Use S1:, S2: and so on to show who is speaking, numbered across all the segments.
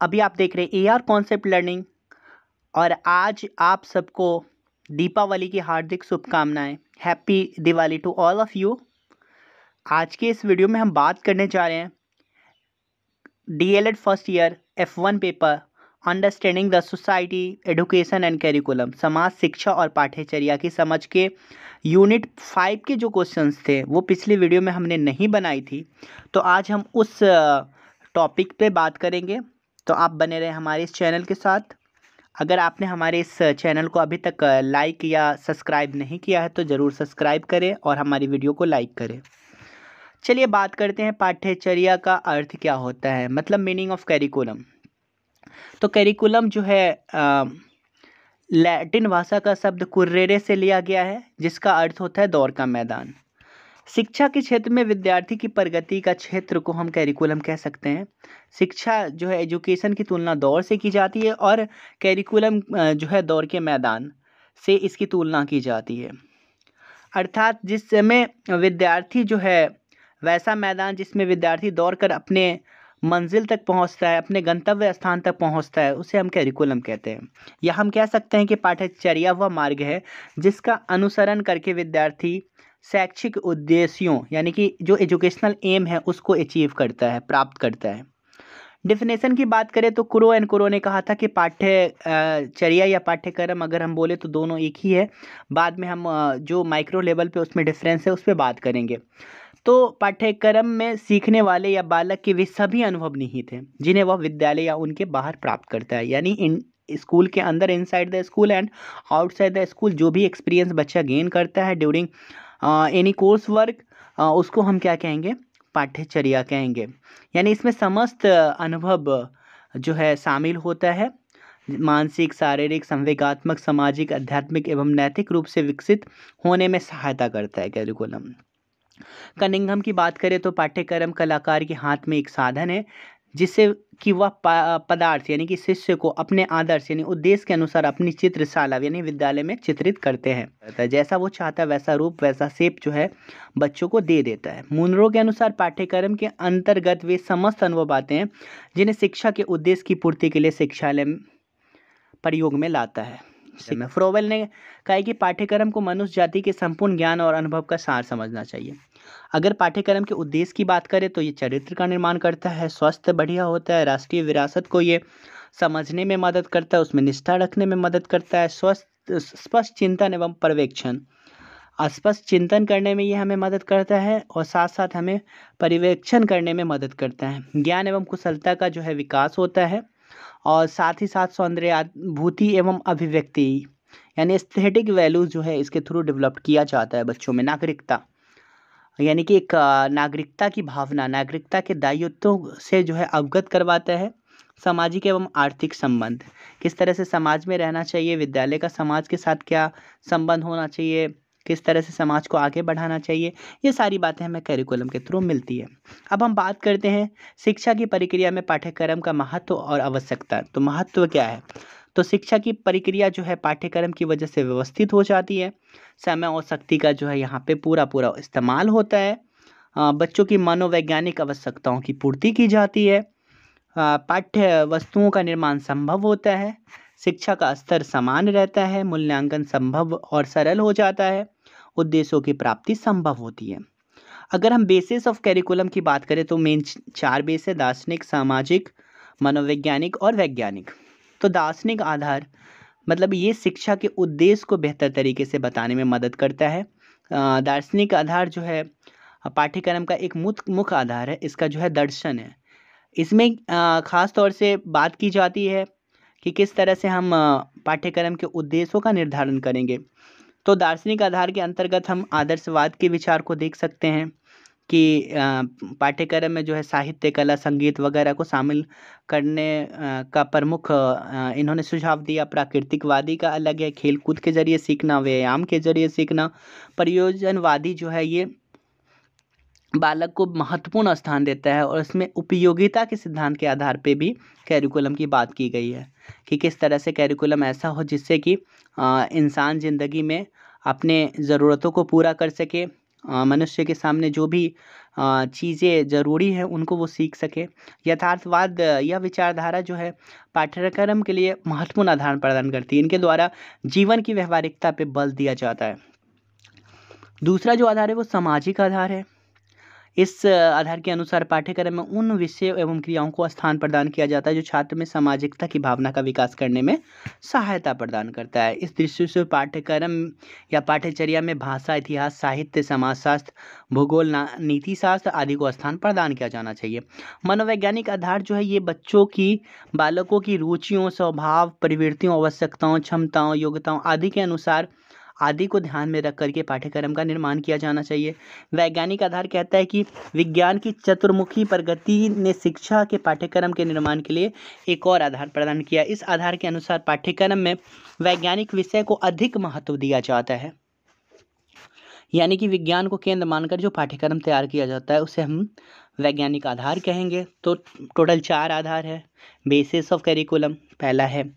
S1: अभी आप देख रहे हैं AR कॉन्सेप्ट लर्निंग। और आज आप सबको दीपावली की हार्दिक शुभकामनाएं। Happy Diwali to all of you. आज के इस वीडियो में हम बात करने जा रहे हैं DLED first year F1 paper understanding the society education and curriculum, समाज शिक्षा और पाठ्यचर्या की समझ के यूनिट 5 के जो क्वेश्चंस थे वो पिछली वीडियो में हमने नहीं बनाई थी, तो आज हम उस टॉपिक पे बात करेंगे। तो आप बने रहे हमारे इस चैनल के साथ। अगर आपने हमारे इस चैनल को अभी तक लाइक या सब्सक्राइब नहीं किया है तो ज़रूर सब्सक्राइब करें और हमारी वीडियो को लाइक करें। चलिए बात करते हैं पाठ्यचर्या का अर्थ क्या होता है, मतलब मीनिंग ऑफ कैरिकुलम। तो कैरिकुलम जो है लैटिन भाषा का शब्द कुर्रेरे से लिया गया है, जिसका अर्थ होता है दौर का मैदान। शिक्षा के क्षेत्र में विद्यार्थी की प्रगति का क्षेत्र को हम कैरिकुलम कह सकते हैं। शिक्षा जो है एजुकेशन की तुलना दौर से की जाती है और कैरिकुलम जो है दौर के मैदान से इसकी तुलना की जाती है। अर्थात जिस समय विद्यार्थी जो है वैसा मैदान जिसमें विद्यार्थी दौड़ कर अपने मंजिल तक पहुंचता है, अपने गंतव्य स्थान तक पहुंचता है, उसे हम कैरिकुलम कहते हैं। या हम कह सकते हैं कि पाठ्यचर्या वह मार्ग है जिसका अनुसरण करके विद्यार्थी शैक्षिक उद्देश्यों यानी कि जो एजुकेशनल एम है उसको अचीव करता है, प्राप्त करता है। डेफिनेशन की बात करें तो कुरो एंड कुरो ने कहा था कि पाठ्यचर्या या पाठ्यक्रम अगर हम बोले तो दोनों एक ही है। बाद में हम जो माइक्रो लेवल पे उसमें डिफरेंस है उस पर बात करेंगे। तो पाठ्यक्रम में सीखने वाले या बालक के वे सभी अनुभव निहित हैं जिन्हें वह विद्यालय या उनके बाहर प्राप्त करता है। यानी इन स्कूल के अंदर inside the school and outside the school जो भी एक्सपीरियंस बच्चा गेन करता है ड्यूरिंग एनी कोर्स वर्क, उसको हम क्या कहेंगे, पाठ्यचर्या कहेंगे। यानी इसमें समस्त अनुभव जो है शामिल होता है। मानसिक, शारीरिक, संवेगात्मक, सामाजिक, आध्यात्मिक एवं नैतिक रूप से विकसित होने में सहायता करता है कैरिकुलम। कनिंघम की बात करें तो पाठ्यक्रम कलाकार के हाथ में एक साधन है जिससे कि वह पदार्थ यानी कि शिष्य को अपने आदर्श यानी उद्देश्य के अनुसार अपनी चित्रशाला यानी विद्यालय में चित्रित करते हैं। जैसा वो चाहता है वैसा रूप वैसा शेप जो है बच्चों को दे देता है। मुनरो के अनुसार पाठ्यक्रम के अंतर्गत वे समस्त अनुभव आते हैं जिन्हें शिक्षा के उद्देश्य की पूर्ति के लिए शिक्षालय प्रयोग में लाता है। फ्रोवेल ने कहा कि पाठ्यक्रम को मनुष्य जाति के संपूर्ण ज्ञान और अनुभव का सार समझना चाहिए। अगर पाठ्यक्रम के उद्देश्य की बात करें तो ये चरित्र का निर्माण करता है, स्वास्थ्य बढ़िया होता है, राष्ट्रीय विरासत को ये समझने में मदद करता है, उसमें निष्ठा रखने में मदद करता है, स्पष्ट चिंतन एवं पर्यवेक्षण, स्पष्ट चिंतन करने में ये हमें मदद करता है और साथ साथ हमें पर्यवेक्षण करने में मदद करता है। ज्ञान एवं कुशलता का जो है विकास होता है और साथ ही साथ सौंदर्यानुभूति एवं अभिव्यक्ति यानी एस्थेटिक वैल्यूज जो है इसके थ्रू डेवलप किया जाता है बच्चों में। नागरिकता यानी कि एक नागरिकता की भावना, नागरिकता के दायित्वों से जो है अवगत करवाता है। सामाजिक एवं आर्थिक संबंध, किस तरह से समाज में रहना चाहिए, विद्यालय का समाज के साथ क्या संबंध होना चाहिए, किस तरह से समाज को आगे बढ़ाना चाहिए, ये सारी बातें हमें कैरिकुलम के थ्रू मिलती है। अब हम बात करते हैं शिक्षा की प्रक्रिया में पाठ्यक्रम का महत्व और आवश्यकता। तो महत्व क्या है? तो शिक्षा की प्रक्रिया जो है पाठ्यक्रम की वजह से व्यवस्थित हो जाती है। समय और शक्ति का जो है यहाँ पे पूरा इस्तेमाल होता है। बच्चों की मनोवैज्ञानिक आवश्यकताओं की पूर्ति की जाती है। पाठ्य वस्तुओं का निर्माण संभव होता है। शिक्षा का स्तर समान रहता है। मूल्यांकन संभव और सरल हो जाता है। उद्देश्यों की प्राप्ति संभव होती है। अगर हम बेसिस ऑफ कैरिकुलम की बात करें तो मेन 4 बेस है: दार्शनिक, सामाजिक, मनोवैज्ञानिक और वैज्ञानिक। तो दार्शनिक आधार मतलब ये शिक्षा के उद्देश्य को बेहतर तरीके से बताने में मदद करता है। दार्शनिक आधार जो है पाठ्यक्रम का एक मुख्य आधार है। इसका जो है दर्शन है। इसमें खास तौर से बात की जाती है कि किस तरह से हम पाठ्यक्रम के उद्देश्यों का निर्धारण करेंगे। तो दार्शनिक आधार के अंतर्गत हम आदर्शवाद के विचार को देख सकते हैं कि पाठ्यक्रम में जो है साहित्य, कला, संगीत वगैरह को शामिल करने का प्रमुख इन्होंने सुझाव दिया। प्राकृतिकवादी का अलग है, खेलकूद के जरिए सीखना, व्यायाम के जरिए सीखना। प्रयोजनवादी जो है ये बालक को महत्वपूर्ण स्थान देता है और इसमें उपयोगिता के सिद्धांत के आधार पे भी कैरिकुलम की बात की गई है कि किस तरह से कैरिकुलम ऐसा हो जिससे कि इंसान ज़िंदगी में अपने ज़रूरतों को पूरा कर सके मनुष्य के सामने जो भी चीज़ें ज़रूरी हैं उनको वो सीख सके। यथार्थवाद यह विचारधारा जो है पाठ्यक्रम के लिए महत्वपूर्ण आधार प्रदान करती है। इनके द्वारा जीवन की व्यवहारिकता पे बल दिया जाता है। दूसरा जो आधार है वो सामाजिक आधार है। इस आधार के अनुसार पाठ्यक्रम में उन विषयों एवं क्रियाओं को स्थान प्रदान किया जाता है जो छात्र में सामाजिकता की भावना का विकास करने में सहायता प्रदान करता है। इस दृष्टि से पाठ्यक्रम या पाठ्यचर्या में भाषा, इतिहास, साहित्य, समाजशास्त्र, भूगोल, नीति शास्त्र आदि को स्थान प्रदान किया जाना चाहिए। मनोवैज्ञानिक आधार जो है ये बच्चों की, बालकों की रुचियों, स्वभाव, प्रवृत्तियों, आवश्यकताओं, क्षमताओं, योग्यताओं आदि के अनुसार आदि को ध्यान में रख करके पाठ्यक्रम का निर्माण किया जाना चाहिए। वैज्ञानिक आधार कहता है कि विज्ञान की चतुर्मुखी प्रगति ने शिक्षा के पाठ्यक्रम के निर्माण के लिए एक और आधार प्रदान किया। इस आधार के अनुसार पाठ्यक्रम में वैज्ञानिक विषय को अधिक महत्व दिया जाता है। यानी कि विज्ञान को केंद्र मानकर जो पाठ्यक्रम तैयार किया जाता है उसे हम वैज्ञानिक आधार कहेंगे। तो टोटल 4 आधार है। बेसिस ऑफ करिकुलम पहला है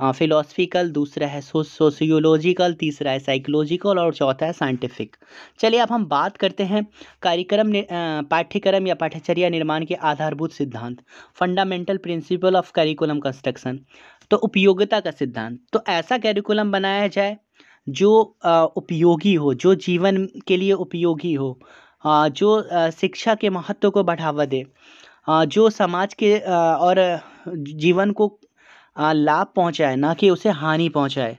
S1: फिलोसफिकल, दूसरा है सोशियोलॉजिकल, तीसरा है साइकोलॉजिकल और चौथा है साइंटिफिक। चलिए अब हम बात करते हैं पाठ्यक्रम या पाठ्यचर्या निर्माण के आधारभूत सिद्धांत, fundamental principle of curriculum construction. तो उपयोगिता का सिद्धांत, तो ऐसा करिकुलम बनाया जाए जो उपयोगी हो, जो जीवन के लिए उपयोगी हो, जो शिक्षा के महत्व को बढ़ावा दे, जो समाज के और जीवन को लाभ पहुंचाए, ना कि उसे हानि पहुंचाए।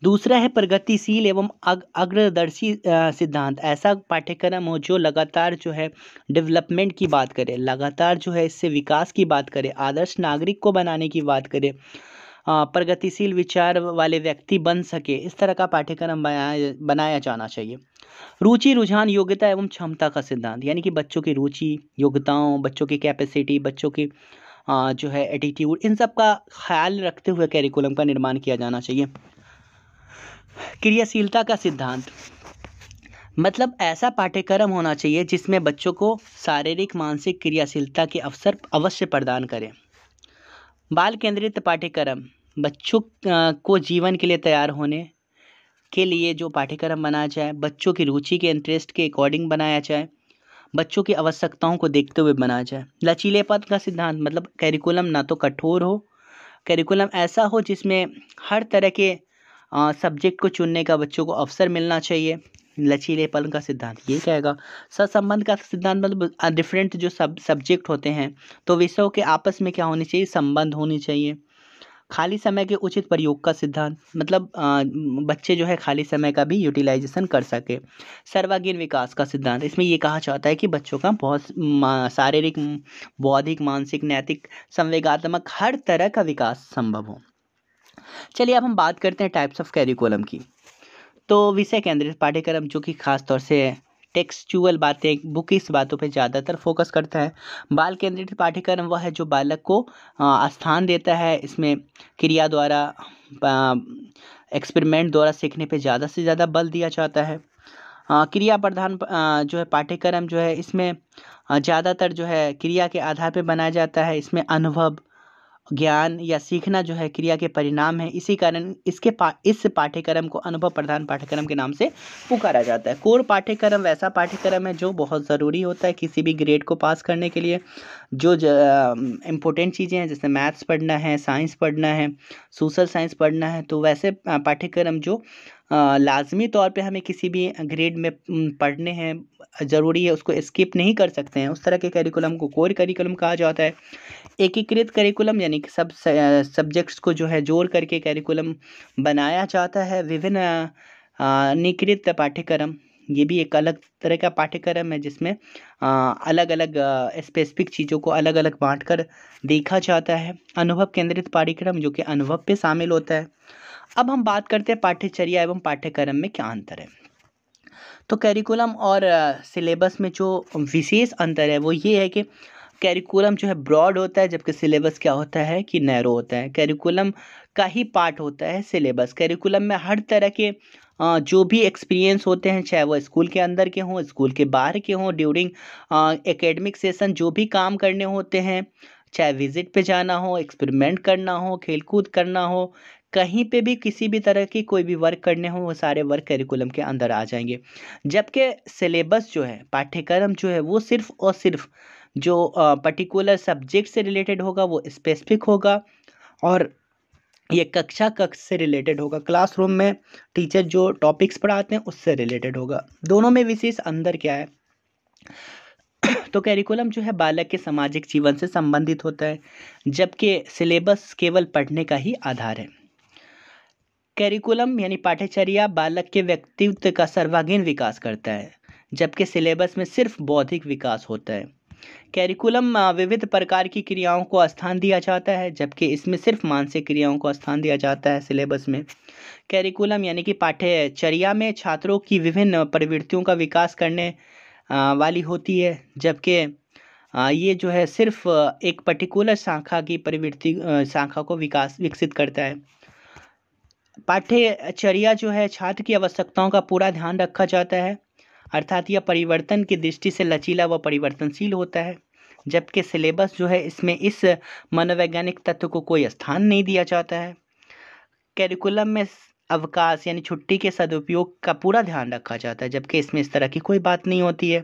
S1: दूसरा है प्रगतिशील एवं अग्रदर्शी सिद्धांत, ऐसा पाठ्यक्रम हो जो लगातार जो है डेवलपमेंट की बात करे, लगातार जो है इससे विकास की बात करे, आदर्श नागरिक को बनाने की बात करे, प्रगतिशील विचार वाले व्यक्ति बन सके, इस तरह का पाठ्यक्रम बनाया जाना चाहिए। रुचि, रुझान, योग्यता एवं क्षमता का सिद्धांत, यानी कि बच्चों की रुचि, योग्यताओं, बच्चों की कैपेसिटी, बच्चों की जो है एटीट्यूड, इन सब का ख्याल रखते हुए करिकुलम का निर्माण किया जाना चाहिए। क्रियाशीलता का सिद्धांत, मतलब ऐसा पाठ्यक्रम होना चाहिए जिसमें बच्चों को शारीरिक, मानसिक क्रियाशीलता के अवसर अवश्य प्रदान करें। बाल केंद्रित पाठ्यक्रम, बच्चों को जीवन के लिए तैयार होने के लिए जो पाठ्यक्रम बनाया जाए, बच्चों की रुचि के इंटरेस्ट के अकॉर्डिंग बनाया जाए, बच्चों की आवश्यकताओं को देखते हुए बनाया जाए। लचीलेपन का सिद्धांत, मतलब करिकुलम ना तो कठोर हो, करिकुलम ऐसा हो जिसमें हर तरह के सब्जेक्ट को चुनने का बच्चों को अवसर मिलना चाहिए। लचीलेपन का सिद्धांत ये कहेगा। सहसंबंध का सिद्धांत, मतलब डिफरेंट जो सब्जेक्ट होते हैं तो विषयों के आपस में क्या होनी चाहिए, संबंध होनी चाहिए। खाली समय के उचित प्रयोग का सिद्धांत, मतलब बच्चे जो है खाली समय का भी यूटिलाइजेशन कर सके। सर्वांगीण विकास का सिद्धांत, इसमें ये कहा जाता है कि बच्चों का बहुत शारीरिक, बौद्धिक, मानसिक, नैतिक, संवेगात्मक हर तरह का विकास संभव हो। चलिए अब हम बात करते हैं टाइप्स ऑफ कैरिकुलम की। तो विषय केंद्रित पाठ्यक्रम जो कि खास तौर से टेक्सचुअल बातें, बुकिश बातों पे ज़्यादातर फोकस करता है। बाल केंद्रित पाठ्यक्रम वह है जो बालक को स्थान देता है, इसमें क्रिया द्वारा, एक्सपेरिमेंट द्वारा सीखने पे ज़्यादा से ज़्यादा बल दिया जाता है। क्रिया प्रधान जो है पाठ्यक्रम जो है इसमें ज़्यादातर जो है क्रिया के आधार पे बनाया जाता है। इसमें अनुभव, ज्ञान या सीखना जो है क्रिया के परिणाम है, इसी कारण इस पाठ्यक्रम को अनुभव प्रधान पाठ्यक्रम के नाम से पुकारा जाता है। कोर पाठ्यक्रम वैसा पाठ्यक्रम है जो बहुत ज़रूरी होता है किसी भी ग्रेड को पास करने के लिए। जो इम्पोर्टेंट चीज़ें हैं जैसे मैथ्स पढ़ना है, साइंस पढ़ना है, सोशल साइंस पढ़ना है, तो वैसे पाठ्यक्रम जो लाजमी तौर पे हमें किसी भी ग्रेड में पढ़ने हैं, ज़रूरी है, उसको स्किप नहीं कर सकते हैं, उस तरह के करिकुलम को कोर करिकुलम कहा जाता है। एकीकृत करिकुलम, यानी कि सब सब्जेक्ट्स को जो है जोड़ करके करिकुलम बनाया जाता है। विभिन्न निकृत पाठ्यक्रम, ये भी एक अलग तरह का पाठ्यक्रम है जिसमें अलग अलग स्पेसिफिक चीज़ों को अलग अलग बांट कर देखा जाता है। अनुभव केंद्रित पाठ्यक्रम जो कि अनुभव पे शामिल होता है। अब हम बात करते हैं पाठ्यचर्या एवं पाठ्यक्रम में क्या अंतर है। तो करिकुलम और सिलेबस में जो विशेष अंतर है वो ये है कि करिकुलम जो है ब्रॉड होता है, जबकि सिलेबस क्या होता है कि नैरो होता है। करिकुलम का ही पार्ट होता है सिलेबस। करिकुलम में हर तरह के जो भी एक्सपीरियंस होते हैं, चाहे वो स्कूल के अंदर के हों, स्कूल के बाहर के हों, ड्यूरिंग एकेडमिक सेशन जो भी काम करने होते हैं, चाहे विजिट पे जाना हो, एक्सपेरिमेंट करना हो, खेलकूद करना हो, कहीं पे भी किसी भी तरह की कोई भी वर्क करने हो वो सारे वर्क करिकुलम के अंदर आ जाएंगे। जबकि सिलेबस जो है, पाठ्यक्रम जो है, वो सिर्फ और सिर्फ जो पर्टिकुलर सब्जेक्ट से रिलेटेड होगा वो स्पेसिफिक होगा, और ये कक्ष से रिलेटेड होगा। क्लासरूम में टीचर जो टॉपिक्स पढ़ाते हैं उससे रिलेटेड होगा। दोनों में विशेष अंतर क्या है? तो करिकुलम जो है बालक के सामाजिक जीवन से संबंधित होता है, जबकि सिलेबस केवल पढ़ने का ही आधार है। करिकुलम यानी पाठ्यचर्या बालक के व्यक्तित्व का सर्वांगीण विकास करता है, जबकि सिलेबस में सिर्फ बौद्धिक विकास होता है। करिकुलम विविध प्रकार की क्रियाओं को स्थान दिया जाता है, जबकि इसमें सिर्फ मानसिक क्रियाओं को स्थान दिया जाता है सिलेबस में। करिकुलम यानी कि पाठ्यचर्या में छात्रों की विभिन्न प्रवृत्तियों का विकास करने वाली होती है, जबकि ये जो है सिर्फ एक पर्टिकुलर शाखा की प्रवृत्ति शाखा को विकसित करता है। पाठ्यचर्या जो है छात्र की आवश्यकताओं का पूरा ध्यान रखा जाता है, अर्थात यह परिवर्तन की दृष्टि से लचीला व परिवर्तनशील होता है, जबकि सिलेबस जो है इसमें इस मनोवैज्ञानिक तत्व को कोई स्थान नहीं दिया जाता है। करिकुलम में अवकाश यानी छुट्टी के सदुपयोग का पूरा ध्यान रखा जाता है, जबकि इसमें इस तरह की कोई बात नहीं होती है।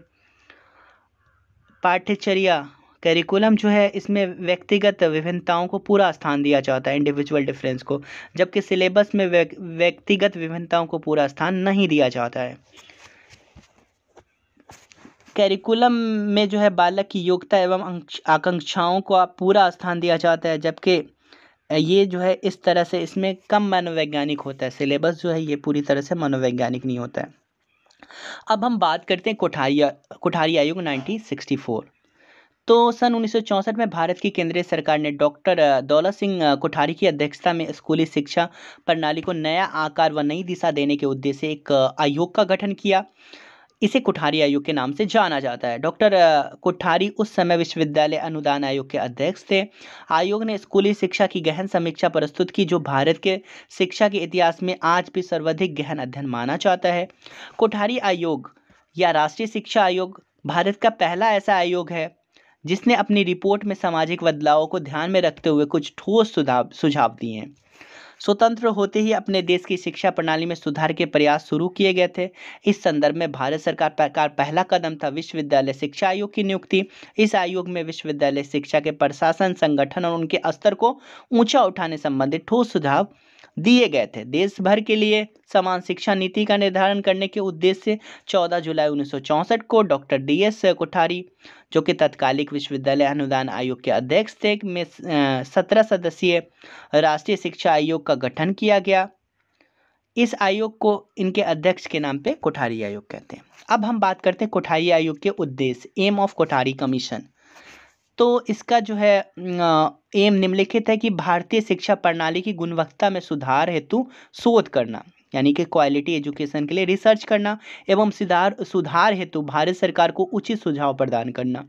S1: पाठ्यचर्या करिकुलम जो है इसमें व्यक्तिगत विभिन्नताओं को पूरा स्थान दिया जाता है, इंडिविजुअल डिफरेंस को, जबकि सिलेबस में व्यक्तिगत विभिन्नताओं को पूरा स्थान नहीं दिया जाता है। करिकुलम में जो है बालक की योग्यता एवं आकांक्षाओं को पूरा स्थान दिया जाता है, जबकि ये जो है इस तरह से इसमें कम मनोवैज्ञानिक होता है। सिलेबस जो है ये पूरी तरह से मनोवैज्ञानिक नहीं होता है। अब हम बात करते हैं कोठारी आयोग 1964। तो सन 1964 में भारत की केंद्रीय सरकार ने डॉक्टर दौलत सिंह कोठारी की अध्यक्षता में स्कूली शिक्षा प्रणाली को नया आकार व नई दिशा देने के उद्देश्य से एक आयोग का गठन किया। इसे कोठारी आयोग के नाम से जाना जाता है। डॉक्टर कोठारी उस समय विश्वविद्यालय अनुदान आयोग के अध्यक्ष थे। आयोग ने स्कूली शिक्षा की गहन समीक्षा प्रस्तुत की, जो भारत के शिक्षा के इतिहास में आज भी सर्वाधिक गहन अध्ययन माना जाता है। कोठारी आयोग या राष्ट्रीय शिक्षा आयोग भारत का पहला ऐसा आयोग है जिसने अपनी रिपोर्ट में सामाजिक बदलावों को ध्यान में रखते हुए कुछ ठोस सुझाव दिए हैं। स्वतंत्र होते ही अपने देश की शिक्षा प्रणाली में सुधार के प्रयास शुरू किए गए थे। इस संदर्भ में भारत सरकार का पहला कदम था विश्वविद्यालय शिक्षा आयोग की नियुक्ति। इस आयोग में विश्वविद्यालय शिक्षा के प्रशासन, संगठन और उनके स्तर को ऊंचा उठाने संबंधित ठोस सुझाव दिए गए थे। देश भर के लिए समान शिक्षा नीति का निर्धारण करने के उद्देश्य से 14 जुलाई 1964 को डॉक्टर DS कोठारी, जो कि तत्कालिक विश्वविद्यालय अनुदान आयोग के अध्यक्ष थे, में 17 सदस्यीय राष्ट्रीय शिक्षा आयोग का गठन किया गया। इस आयोग को इनके अध्यक्ष के नाम पे कोठारी आयोग कहते हैं। अब हम बात करते हैं कोठारी आयोग के उद्देश्य, एम ऑफ कोठारी कमीशन। तो इसका जो है एम निम्नलिखित है कि भारतीय शिक्षा प्रणाली की गुणवत्ता में सुधार हेतु शोध करना, यानी कि क्वालिटी एजुकेशन के लिए रिसर्च करना, एवं सुधार हेतु भारत सरकार को उचित सुझाव प्रदान करना।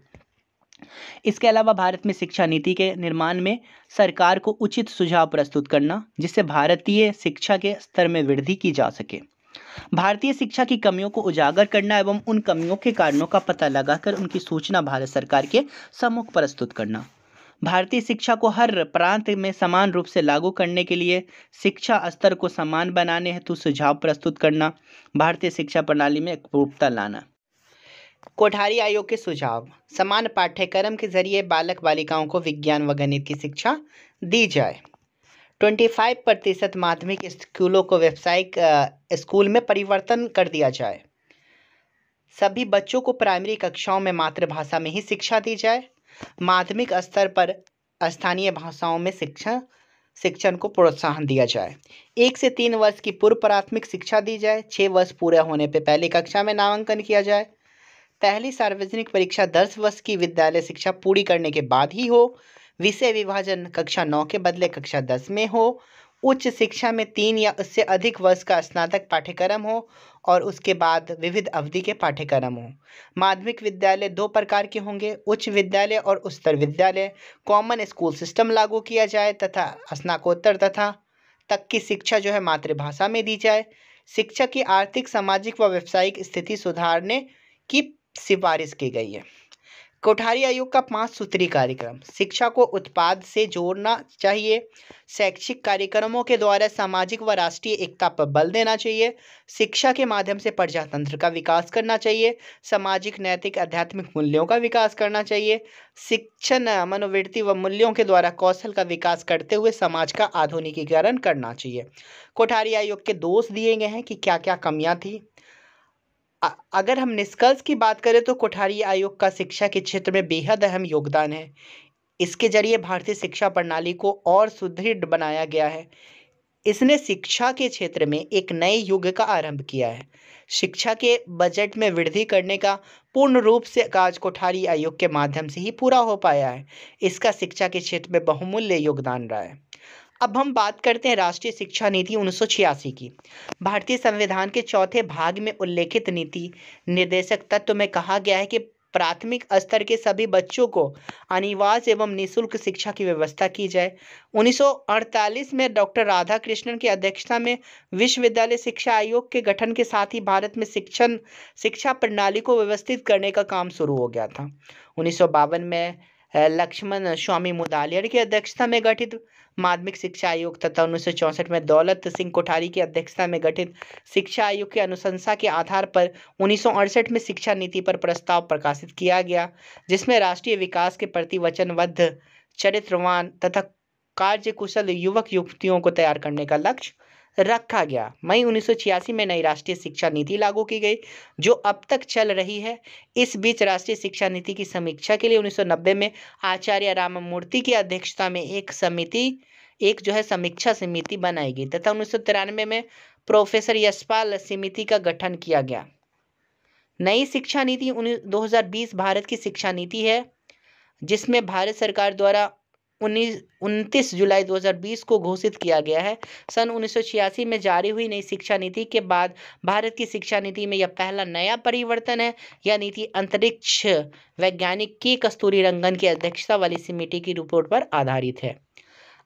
S1: इसके अलावा भारत में शिक्षा नीति के निर्माण में सरकार को उचित सुझाव प्रस्तुत करना, जिससे भारतीय शिक्षा के स्तर में वृद्धि की जा सके। भारतीय शिक्षा की कमियों को उजागर करना एवं उन कमियों के कारणों का पता लगाकर उनकी सूचना भारत सरकार के सम्मुख प्रस्तुत करना। भारतीय शिक्षा को हर प्रांत में समान रूप से लागू करने के लिए शिक्षा स्तर को समान बनाने हेतु सुझाव प्रस्तुत करना। भारतीय शिक्षा प्रणाली में एकरूपता लाना। कोठारी आयोग के सुझाव: समान पाठ्यक्रम के जरिए बालक बालिकाओं को विज्ञान व गणित की शिक्षा दी जाए। 25% माध्यमिक स्कूलों को व्यावसायिक स्कूल में परिवर्तन कर दिया जाए। सभी बच्चों को प्राइमरी कक्षाओं में मातृभाषा में ही शिक्षा दी जाए। माध्यमिक स्तर पर स्थानीय भाषाओं में शिक्षण को प्रोत्साहन दिया जाए। 1 से 3 वर्ष की पूर्व प्राथमिक शिक्षा दी जाए। 6 वर्ष पूरे होने पर पहली कक्षा में नामांकन किया जाए। पहली सार्वजनिक परीक्षा 10 वर्ष की विद्यालय शिक्षा पूरी करने के बाद ही हो। विषय विभाजन कक्षा 9 के बदले कक्षा 10 में हो। उच्च शिक्षा में 3 या उससे अधिक वर्ष का स्नातक पाठ्यक्रम हो और उसके बाद विविध अवधि के पाठ्यक्रम हो। माध्यमिक विद्यालय 2 प्रकार के होंगे, उच्च विद्यालय और उच्चतर विद्यालय। कॉमन स्कूल सिस्टम लागू किया जाए तथा स्नातकोत्तर तथा तक की शिक्षा जो है मातृभाषा में दी जाए। शिक्षा की आर्थिक, सामाजिक व व्यावसायिक स्थिति सुधारने की सिफारिश की गई है। कोठारी आयोग का 5 सूत्री कार्यक्रम। शिक्षा को उत्पाद से जोड़ना चाहिए। शैक्षिक कार्यक्रमों के द्वारा सामाजिक व राष्ट्रीय एकता पर बल देना चाहिए। शिक्षा के माध्यम से प्रजातंत्र का विकास करना चाहिए। सामाजिक, नैतिक, आध्यात्मिक मूल्यों का विकास करना चाहिए। शिक्षण मनोवृत्ति व मूल्यों के द्वारा कौशल का विकास करते हुए समाज का आधुनिकीकरण करना चाहिए। कोठारी आयोग के दोष दिए गए हैं कि क्या क्या कमियां थी। अगर हम निष्कर्ष की बात करें तो कोठारी आयोग का शिक्षा के क्षेत्र में बेहद अहम योगदान है। इसके जरिए भारतीय शिक्षा प्रणाली को और सुदृढ़ बनाया गया है। इसने शिक्षा के क्षेत्र में एक नए युग का आरंभ किया है। शिक्षा के बजट में वृद्धि करने का पूर्ण रूप से कार्य कोठारी आयोग के माध्यम से ही पूरा हो पाया है। इसका शिक्षा के क्षेत्र में बहुमूल्य योगदान रहा है। अब हम बात करते हैं राष्ट्रीय शिक्षा नीति 1986 की। भारतीय संविधान के चौथे भाग में उल्लेखित नीति निर्देशक तत्व में कहा गया है कि प्राथमिक स्तर के सभी बच्चों को अनिवार्य एवं निःशुल्क शिक्षा की व्यवस्था की जाए। 1948 में डॉक्टर राधाकृष्णन की अध्यक्षता में विश्वविद्यालय शिक्षा आयोग के गठन के साथ ही भारत में शिक्षा प्रणाली को व्यवस्थित करने का काम शुरू हो गया था। 1952 में लक्ष्मण स्वामी मुदालियर की अध्यक्षता में गठित माध्यमिक शिक्षा आयोग तथा 1964 में दौलत सिंह कोठारी की अध्यक्षता में गठित शिक्षा आयोग की अनुशंसा के आधार पर 1968 में शिक्षा नीति पर प्रस्ताव प्रकाशित किया गया, जिसमें राष्ट्रीय विकास के प्रति वचनबद्ध, चरित्रवान तथा कार्यकुशल युवक युवतियों को तैयार करने का लक्ष्य रखा गया। मई 1986 में नई राष्ट्रीय शिक्षा नीति लागू की गई, जो अब तक चल रही है। इस बीच राष्ट्रीय शिक्षा नीति की समीक्षा के लिए 1990 में आचार्य राममूर्ति की अध्यक्षता में एक समीक्षा समिति बनाई गई तथा 1993 में प्रोफेसर यशपाल समिति का गठन किया गया। नई शिक्षा नीति 2020 भारत की शिक्षा नीति है, जिसमें भारत सरकार द्वारा 29 जुलाई 2020 को घोषित किया गया है। सन 1986 में जारी हुई नई शिक्षा नीति के बाद भारत की शिक्षा नीति में यह पहला नया परिवर्तन है। यह नीति अंतरिक्ष वैज्ञानिक के कस्तूरी रंगन की अध्यक्षता वाली समिति की रिपोर्ट पर आधारित है।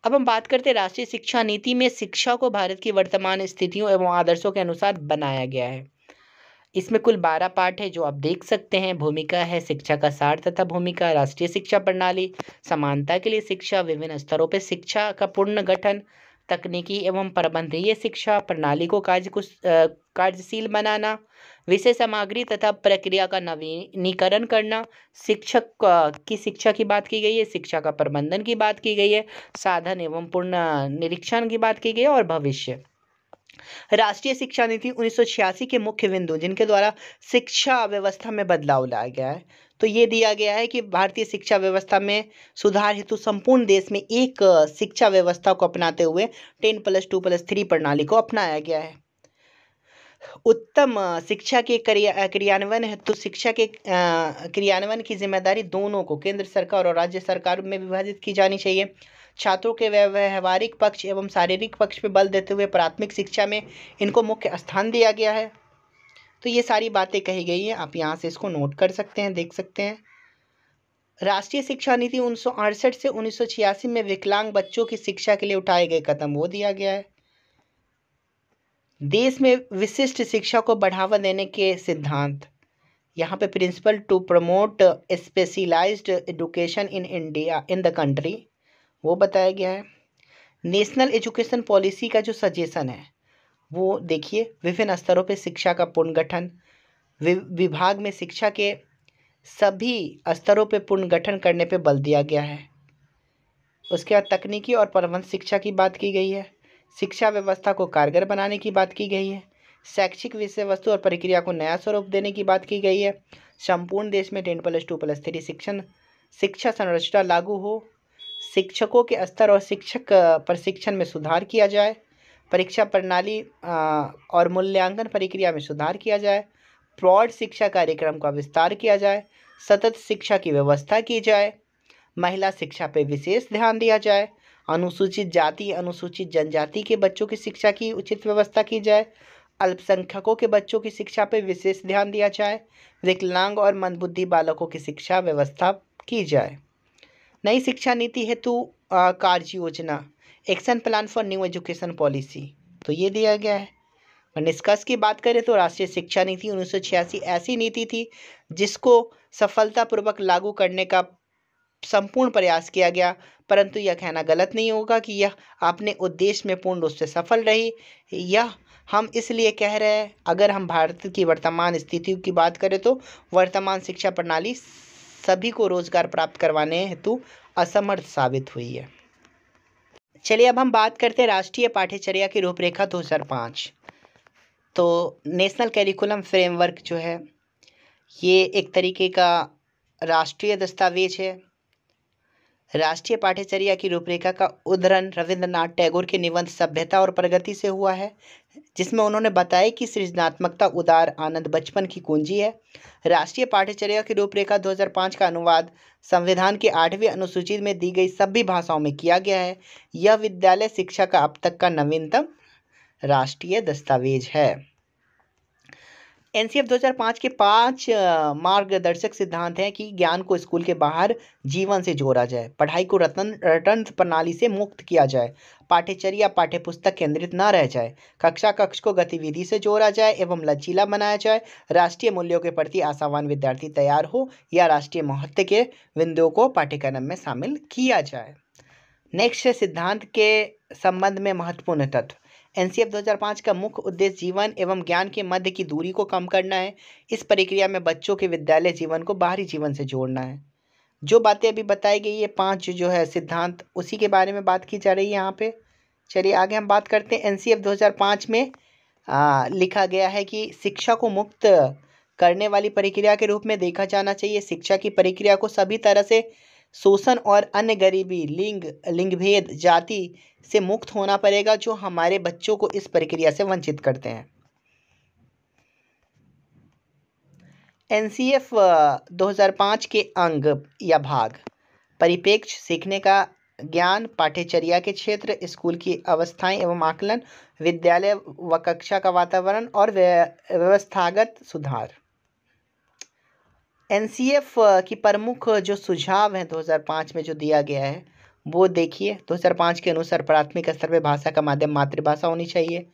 S1: अब हम बात करते हैं राष्ट्रीय शिक्षा नीति में शिक्षा को भारत की वर्तमान स्थितियों एवं आदर्शों के अनुसार बनाया गया है। इसमें कुल 12 पाठ है जो आप देख सकते हैं। भूमिका है शिक्षा का सार तथा भूमिका, राष्ट्रीय शिक्षा प्रणाली, समानता के लिए शिक्षा, विभिन्न स्तरों पर शिक्षा का पूर्ण गठन, तकनीकी एवं प्रबंधीय शिक्षा प्रणाली को कार्यशील बनाना, विषय सामग्री तथा प्रक्रिया का नवीनीकरण करना, शिक्षक की शिक्षा की बात की गई है, शिक्षा का प्रबंधन की बात की गई है, साधन एवं पूर्ण निरीक्षण की बात की गई है और भविष्य। राष्ट्रीय शिक्षा नीति 1986 के मुख्य बिंदु जिनके द्वारा शिक्षा व्यवस्था में बदलाव लाया गया है, तो ये दिया गया है कि भारतीय शिक्षा व्यवस्था में सुधार हेतु संपूर्ण देश में एक शिक्षा व्यवस्था को अपनाते हुए 10+2+3 प्रणाली को अपनाया गया है। उत्तम शिक्षा के क्रियान्वयन हेतु शिक्षा के क्रियान्वयन की जिम्मेदारी दोनों को केंद्र सरकार और राज्य सरकार में विभाजित की जानी चाहिए। छात्रों के व्यवहारिक पक्ष एवं शारीरिक पक्ष पर बल देते हुए प्राथमिक शिक्षा में इनको मुख्य स्थान दिया गया है। तो ये सारी बातें कही गई हैं, आप यहाँ से इसको नोट कर सकते हैं, देख सकते हैं। राष्ट्रीय शिक्षा नीति 1968 से 1986 में विकलांग बच्चों की शिक्षा के लिए उठाए गए कदम वो दिया गया है। देश में विशिष्ट शिक्षा को बढ़ावा देने के सिद्धांत, यहाँ पे principle to promote specialised education in India in the country वो बताया गया है। नेशनल एजुकेशन पॉलिसी का जो सजेशन है वो देखिए, विभिन्न स्तरों पे शिक्षा का पुनर्गठन, विभाग में शिक्षा के सभी स्तरों पे पुनर्गठन करने पे बल दिया गया है। उसके बाद तकनीकी और प्रबंध शिक्षा की बात की गई है। शिक्षा व्यवस्था को कारगर बनाने की बात की गई है। शैक्षिक विषय वस्तु और प्रक्रिया को नया स्वरूप देने की बात की गई है। संपूर्ण देश में 10+2+3 शिक्षा संरचना लागू हो। शिक्षकों के स्तर और शिक्षक प्रशिक्षण में सुधार किया जाए। परीक्षा प्रणाली और मूल्यांकन प्रक्रिया में सुधार किया जाए। प्रौढ़ शिक्षा कार्यक्रम का विस्तार किया जाए। सतत शिक्षा की व्यवस्था की जाए। महिला शिक्षा पर विशेष ध्यान दिया जाए। अनुसूचित जाति अनुसूचित जनजाति के बच्चों की शिक्षा की उचित व्यवस्था की जाए। अल्पसंख्यकों के बच्चों की शिक्षा पर विशेष ध्यान दिया जाए। विकलांग और मंदबुद्धि बालकों की शिक्षा व्यवस्था की जाए। नई शिक्षा नीति हेतु कार्य योजना, action plan for new education policy, तो ये दिया गया है। और निष्कर्ष की बात करें तो राष्ट्रीय शिक्षा नीति 1986 ऐसी नीति थी जिसको सफलतापूर्वक लागू करने का संपूर्ण प्रयास किया गया, परंतु यह कहना गलत नहीं होगा कि यह अपने उद्देश्य में पूर्ण रूप से सफल रही। यह हम इसलिए कह रहे हैं, अगर हम भारत की वर्तमान स्थिति की बात करें तो वर्तमान शिक्षा प्रणाली सभी को रोजगार प्राप्त करवाने हेतु असमर्थ साबित हुई है। चलिए अब हम बात करते हैं राष्ट्रीय पाठ्यचर्या की रूपरेखा 2005। तो नेशनल कैरिकुलम फ्रेमवर्क जो है ये एक तरीके का राष्ट्रीय दस्तावेज है। राष्ट्रीय पाठ्यचर्या की रूपरेखा का उद्धरण रविंद्रनाथ टैगोर के निबंध सभ्यता और प्रगति से हुआ है, जिसमें उन्होंने बताया कि सृजनात्मकता, उदार आनंद बचपन की कुंजी है। राष्ट्रीय पाठ्यचर्या की रूपरेखा 2005 का अनुवाद संविधान की 8वीं अनुसूची में दी गई सभी भाषाओं में किया गया है। यह विद्यालय शिक्षा का अब तक का नवीनतम राष्ट्रीय दस्तावेज है। एनसीएफ 2005 के 5 मार्गदर्शक सिद्धांत हैं कि ज्ञान को स्कूल के बाहर जीवन से जोड़ा जाए, पढ़ाई को रटन प्रणाली से मुक्त किया जाए, पाठ्यचर्या पाठ्यपुस्तक केंद्रित न रह जाए, कक्षा कक्ष को गतिविधि से जोड़ा जाए एवं लचीला बनाया जाए, राष्ट्रीय मूल्यों के प्रति आशावान विद्यार्थी तैयार हो या राष्ट्रीय महत्व के बिंदुओं को पाठ्यक्रम में शामिल किया जाए। नेक्स्ट है सिद्धांत के संबंध में महत्वपूर्ण तत्व। एनसीएफ 2005 का मुख्य उद्देश्य जीवन एवं ज्ञान के मध्य की दूरी को कम करना है। इस प्रक्रिया में बच्चों के विद्यालय जीवन को बाहरी जीवन से जोड़ना है। जो बातें अभी बताई गई है 5 जो है सिद्धांत, उसी के बारे में बात की जा रही है यहाँ पे। चलिए आगे हम बात करते हैं। एनसीएफ 2005 में लिखा गया है कि शिक्षा को मुक्त करने वाली प्रक्रिया के रूप में देखा जाना चाहिए। शिक्षा की प्रक्रिया को सभी तरह से शोषण और अन्य गरीबी, लिंग भेद, जाति से मुक्त होना पड़ेगा, जो हमारे बच्चों को इस प्रक्रिया से वंचित करते हैं। एनसीएफ 2005 के अंग या भाग: परिप्रेक्ष्य, सीखने का ज्ञान, पाठ्यचर्या के क्षेत्र, स्कूल की अवस्थाएं एवं आकलन, विद्यालय व कक्षा का वातावरण और व्यवस्थागत सुधार। एनसीएफ की प्रमुख जो सुझाव हैं 2005 में जो दिया गया है वो देखिए। 2005 के अनुसार प्राथमिक स्तर पर भाषा का माध्यम मातृभाषा होनी चाहिए।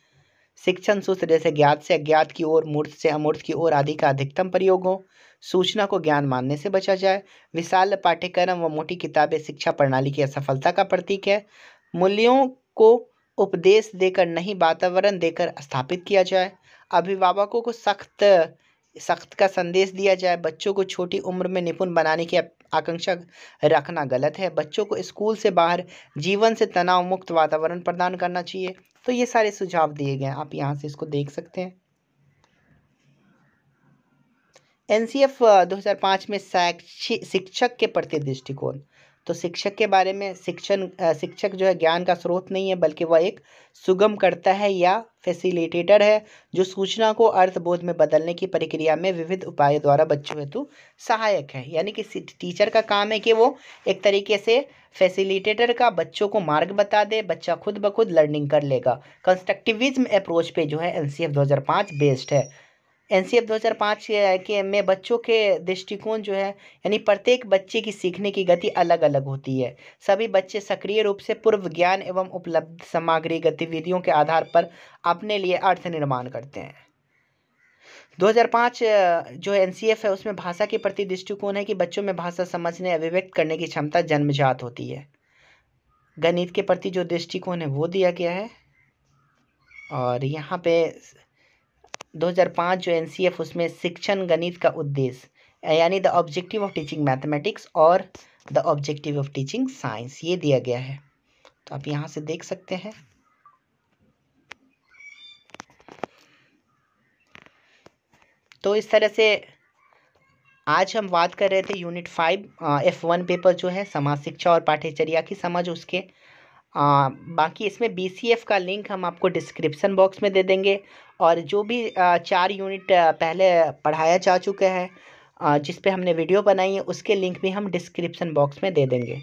S1: शिक्षण सूत्र जैसे ज्ञात से अज्ञात की ओर, मूर्त से अमूर्त की ओर आदि का अधिकतम प्रयोग हो। सूचना को ज्ञान मानने से बचा जाए। विशाल पाठ्यक्रम व मोटी किताबें शिक्षा प्रणाली की असफलता का प्रतीक है। मूल्यों को उपदेश देकर नहीं वातावरण देकर स्थापित किया जाए। अभिभावकों को सख्त का संदेश दिया जाए। बच्चों को छोटी उम्र में निपुण बनाने की आकांक्षा रखना गलत है। बच्चों को स्कूल से बाहर जीवन से तनाव मुक्त वातावरण प्रदान करना चाहिए। तो ये सारे सुझाव दिए गए हैं, आप यहाँ से इसको देख सकते हैं। एनसीएफ 2005 में शिक्षक के प्रति दृष्टिकोण। तो शिक्षक के बारे में शिक्षक जो है ज्ञान का स्रोत नहीं है, बल्कि वह एक सुगमकर्ता है या फैसिलिटेटर है, जो सूचना को अर्थबोध में बदलने की प्रक्रिया में विविध उपायों द्वारा बच्चों हेतु सहायक है। यानी कि टीचर का काम है कि वो एक तरीके से फैसिलिटेटर का बच्चों को मार्ग बता दे, बच्चा खुद ब खुद लर्निंग कर लेगा। कंस्ट्रक्टिविज्म अप्रोच पे जो है एनसीएफ 2005 बेस्ड है। एनसीएफ 2005 के में बच्चों के दृष्टिकोण जो है, यानी प्रत्येक बच्चे की सीखने की गति अलग अलग होती है। सभी बच्चे सक्रिय रूप से पूर्व ज्ञान एवं उपलब्ध सामग्री गतिविधियों के आधार पर अपने लिए अर्थ निर्माण करते हैं। 2005 जो एनसीएफ है उसमें भाषा के प्रति दृष्टिकोण है कि बच्चों में भाषा समझने, अभिव्यक्त करने की क्षमता जन्मजात होती है। गणित के प्रति जो दृष्टिकोण है वो दिया गया है। और यहाँ पे 2005 जो एनसीएफ उसमें शिक्षण गणित का उद्देश्य, यानी the objective of teaching mathematics और the objective of teaching science, ये दिया गया है। तो आप यहाँ से देख सकते हैं। तो इस तरह से आज हम बात कर रहे थे यूनिट 5 F1 पेपर जो है समाज शिक्षा और पाठ्यचर्या की समझ उसके। बाकी इसमें BCF का लिंक हम आपको डिस्क्रिप्शन बॉक्स में दे देंगे, और जो भी 4 यूनिट पहले पढ़ाया जा चुका है जिस पे हमने वीडियो बनाई है उसके लिंक भी हम डिस्क्रिप्शन बॉक्स में दे देंगे।